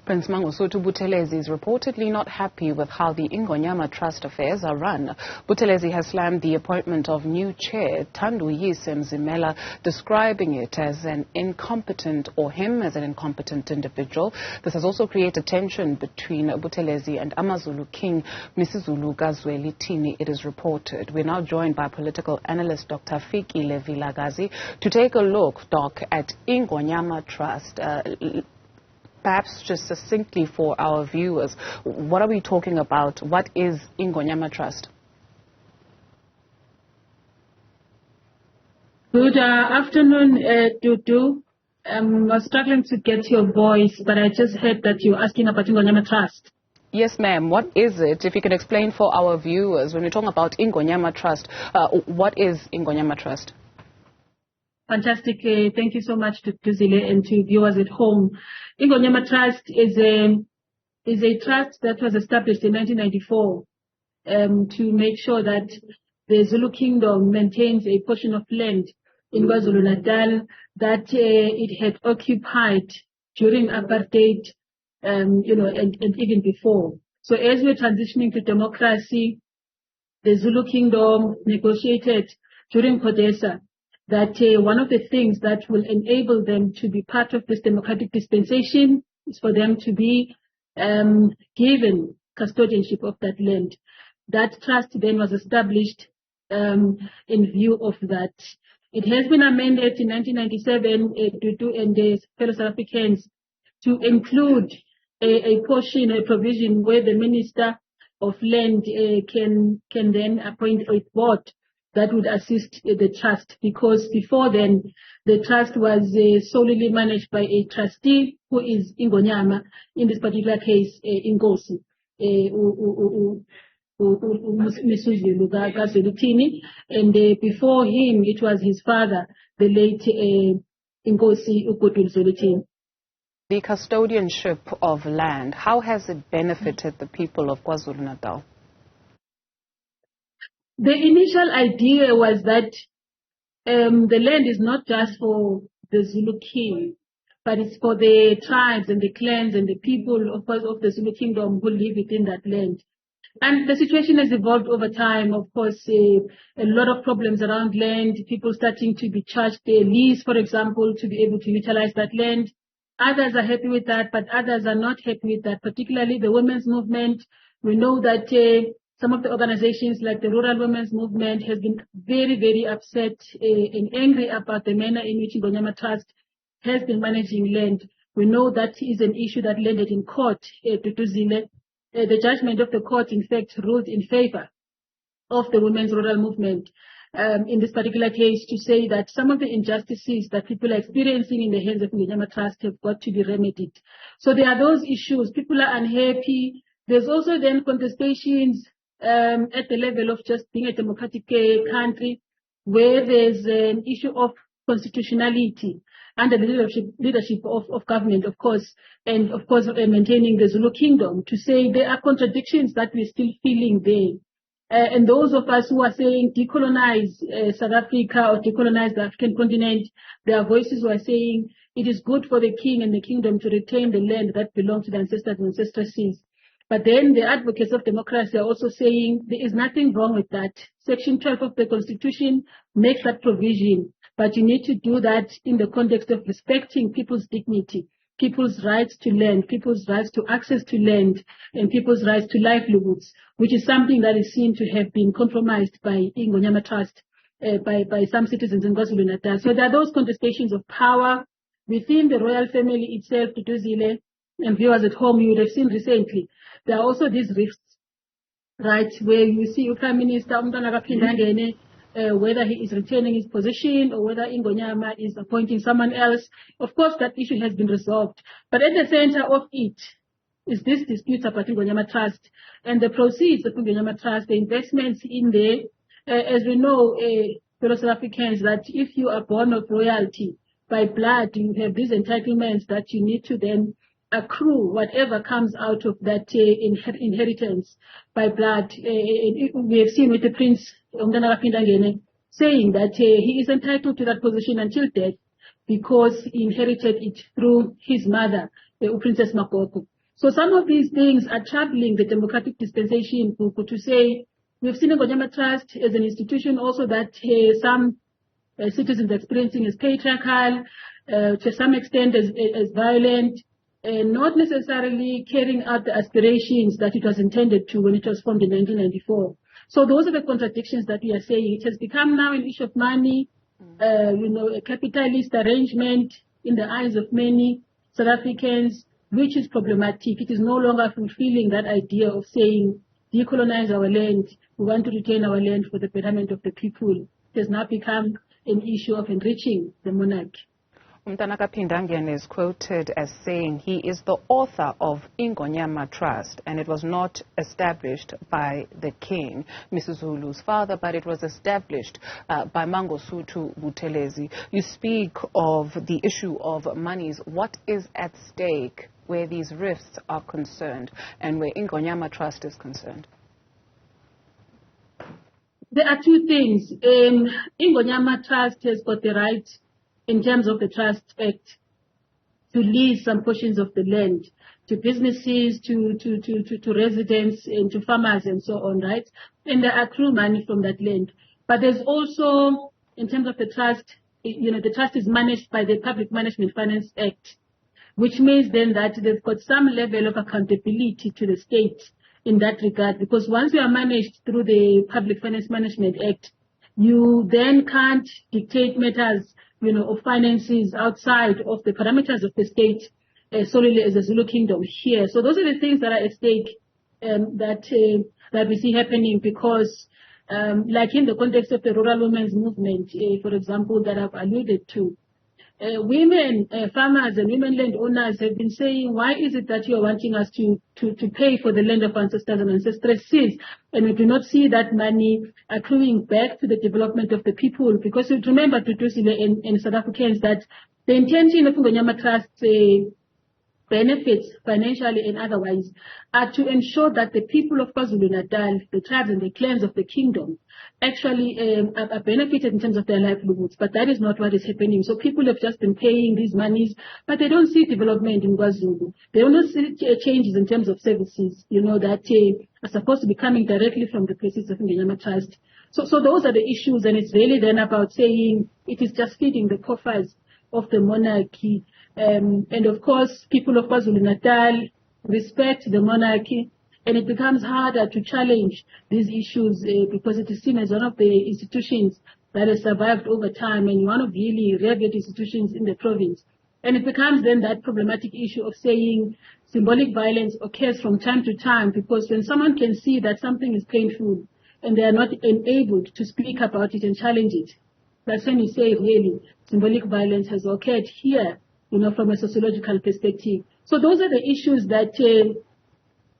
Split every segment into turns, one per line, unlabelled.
Prince Mangosuthu Buthelezi is reportedly not happy with how the Ingonyama Trust affairs are run. Buthelezi has slammed the appointment of new chair, Thanduyise Mzimela, describing it as an incompetent, or him as an incompetent individual. This has also created tension between Buthelezi and AmaZulu King Newzroom Afrika, it is reported. We're now joined by political analyst Dr Fikile Vilakazi to take a look, Doc, at Ingonyama Trust. Perhaps just succinctly for our viewers, what are we talking about? What is Ingonyama Trust?
Good afternoon, Dudu. I was struggling to get your voice, but I just heard that you're asking about Ingonyama Trust.
Yes, ma'am. What is it? If you can explain for our viewers, when we're talking about Ingonyama Trust, what is Ingonyama Trust?
Fantastic. Thank you so much to Zile and to viewers at home. Ingonyama Trust is a trust that was established in 1994 to make sure that the Zulu Kingdom maintains a portion of land in KwaZulu-Natal that it had occupied during apartheid, and even before. So as we're transitioning to democracy, the Zulu Kingdom negotiated during CODESA that one of the things that will enable them to be part of this democratic dispensation is for them to be given custodianship of that land. That trust then was established in view of that. It has been amended in 1997 and the fellow South Africans to include a portion, a provision where the Minister of Land can then appoint a board that would assist the trust, because before then the trust was solely managed by a trustee who is Ingonyama, in this particular case Inkosi and before him it was his father, the late Inkosi Thanduyise.
The custodianship of land, how has it benefited the people of KwaZulu-Natal?
The initial idea was that the land is not just for the Zulu king, but it's for the tribes and the clans and the people of the Zulu kingdom who live within that land. And the situation has evolved over time. Of course, a lot of problems around land, people starting to be charged a lease, for example, to be able to utilize that land. Others are happy with that, but others are not happy with that, particularly the women's movement. We know that some of the organizations like the Rural Women's Movement has been very, very upset and angry about the manner in which Ingonyama Trust has been managing land. We know that is an issue that landed in court. The judgment of the court, in fact, ruled in favor of the women's rural movement. In this particular case, to say that some of the injustices that people are experiencing in the hands of Ingonyama Trust have got to be remedied. So there are those issues. People are unhappy. There's also then contestations at the level of just being a democratic country, where there's an issue of constitutionality and the leadership of government, of course, and of course maintaining the Zulu Kingdom. To say there are contradictions that we're still feeling there. And those of us who are saying decolonize South Africa or decolonize the African continent, there are voices who are saying it is good for the king and the kingdom to retain the land that belongs to the ancestors and ancestresses. But then the advocates of democracy are also saying there is nothing wrong with that. Section 12 of the Constitution makes that provision, but you need to do that in the context of respecting people's dignity, people's rights to land, people's rights to access to land, and people's rights to livelihoods, which is something that is seen to have been compromised by Ingonyama Trust, by some citizens in KwaZulu-Natal. So there are those contestations of power within the royal family itself, Tutuzile, and viewers at home, you would have seen recently. There are also these rifts, right, where you see your Prime Minister, whether he is retaining his position or whether Ingonyama is appointing someone else. Of course, that issue has been resolved. But at the center of it is this dispute about Ingonyama Trust and the proceeds of Ingonyama Trust, the investments in there. As we know, fellow South Africans, that if you are born of royalty by blood, you have these entitlements that you need to then accrue whatever comes out of that inheritance by blood. We have seen with the Prince saying that he is entitled to that position until death because he inherited it through his mother, Princess Makoko. So some of these things are troubling the democratic dispensation, to say we've seen Ingonyama Trust as an institution also that some citizens experiencing as patriarchal, to some extent as violent, not necessarily carrying out the aspirations that it was intended to when it was formed in 1994. So those are the contradictions that we are saying. It has become now an issue of money, a capitalist arrangement in the eyes of many South Africans, which is problematic. It is no longer fulfilling that idea of saying, decolonize our land, we want to retain our land for the betterment of the people. It has now become an issue of enriching the monarch.
Umtanaka Pindangian is quoted as saying he is the author of Ingonyama Trust, and it was not established by the king, Mrs. Zulu's father, but it was established by Mangosuthu Buthelezi. You speak of the issue of monies. What is at stake where these rifts are concerned and where Ingonyama Trust is concerned?
There are two things. Ingonyama Trust has got the right, in terms of the Trust Act, to lease some portions of the land to businesses, to residents, and to farmers and so on, right? And they accrue money from that land. But there's also, in terms of the trust, the trust is managed by the Public Management Finance Act, which means then that they've got some level of accountability to the state in that regard, because once you are managed through the Public Finance Management Act, you then can't dictate matters of finances outside of the parameters of the state solely as a Zulu kingdom here. So those are the things that are at stake that we see happening, because like in the context of the rural women's movement, for example, that I've alluded to, women, farmers and women landowners have been saying, why is it that you are wanting us to pay for the land of ancestors and ancestresses, and we do not see that money accruing back to the development of the people? Because you remember, Tutusile and South Africans, that the intention of Ingonyama Trust benefits financially and otherwise are to ensure that the people of KwaZulu-Natal, the tribes and the clans of the kingdom, actually are benefited in terms of their livelihoods. But that is not what is happening. So people have just been paying these monies, but they don't see development in KwaZulu. They don't see changes in terms of services, that are supposed to be coming directly from the places of Ingonyama Trust. So those are the issues, and it's really then about saying it is just feeding the coffers of the monarchy. And of course, people of KwaZulu-Natal respect the monarchy, and it becomes harder to challenge these issues because it is seen as one of the institutions that has survived over time and one of really revered institutions in the province. And it becomes then that problematic issue of saying symbolic violence occurs from time to time, because when someone can see that something is painful and they are not enabled to speak about it and challenge it, that's when you say really symbolic violence has occurred here, from a sociological perspective. So those are the issues that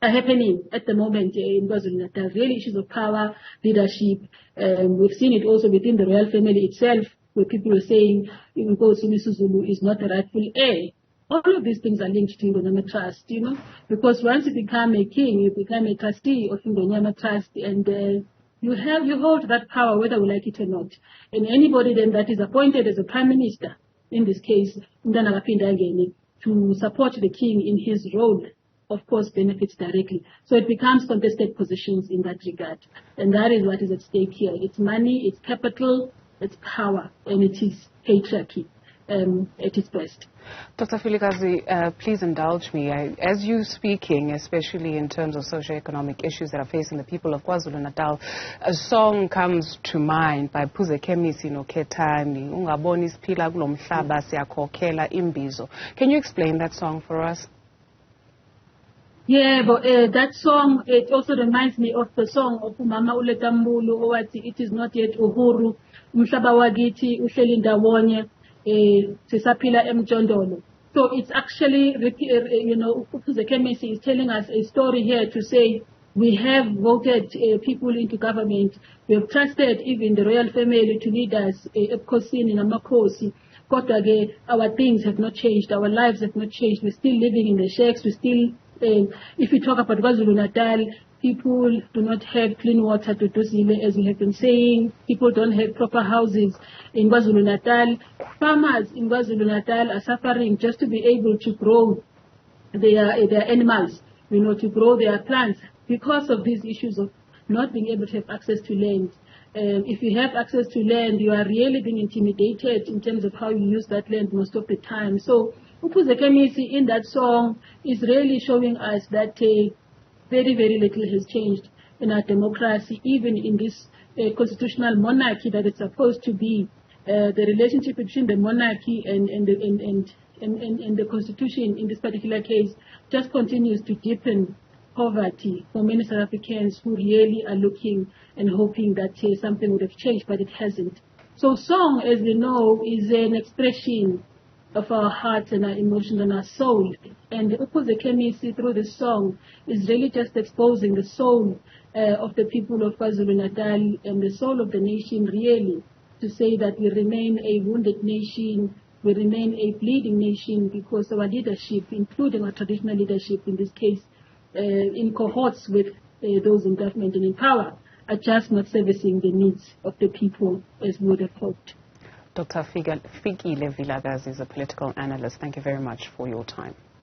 are happening at the moment in KwaZulu-Natal, really issues of power, leadership. We've seen it also within the royal family itself, where people are saying Inkosi Zulu is not the rightful heir. All of these things are linked to Ingonyama Trust, because once you become a king, you become a trustee of Ingonyama Trust, and you hold that power whether we like it or not. And anybody then that is appointed as a prime minister, in this case, to support the king in his role, of course, benefits directly. So it becomes contested positions in that regard. And that is what is at stake here. It's money, it's capital, it's power, and it is patriarchy at its best.
Dr. Vilakazi, please indulge me. As you speaking, especially in terms of socio-economic issues that are facing the people of KwaZulu-Natal, a song comes to mind by Phuze Khemisi Nokhetani, Ungaboni siphila kulo mhlaba siyakhokhela imbizo. Can you explain that song for us?
Yeah, but that song, it also reminds me of the song of Mama Uletambulu, Owati, it is not yet uhuru, umhlaba wagiti, uhleli ndawonye. Sisapila emjondolo. So it's actually, Phuze Khemisi is telling us a story here to say we have voted people into government. We have trusted even the royal family to lead us, Ebukhosini namakhosi. Our things have not changed. Our lives have not changed. We're still living in the shacks. We're still, if we talk about KwaZulu-Natal, people do not have clean water to Dosile, as we have been saying. People don't have proper houses in KwaZulu-Natal. Farmers in KwaZulu-Natal are suffering just to be able to grow their animals, to grow their plants because of these issues of not being able to have access to land. If you have access to land, you are really being intimidated in terms of how you use that land most of the time. So Ukhuze Kemisi in that song is really showing us that very, very little has changed in our democracy, even in this constitutional monarchy that it's supposed to be. The relationship between the monarchy and the constitution in this particular case just continues to deepen poverty for many South Africans who really are looking and hoping that something would have changed, but it hasn't. So song, as we know, is an expression of our hearts and our emotions and our soul. And Ukhuze Kemisi, through the song, is really just exposing the soul of the people of KwaZulu-Natal and the soul of the nation, really, to say that we remain a wounded nation, we remain a bleeding nation, because our leadership, including our traditional leadership in this case, in cohorts with those in government and in power, are just not servicing the needs of the people as we would have hoped.
Dr. Fikile Vilakazi is a political analyst. Thank you very much for your time.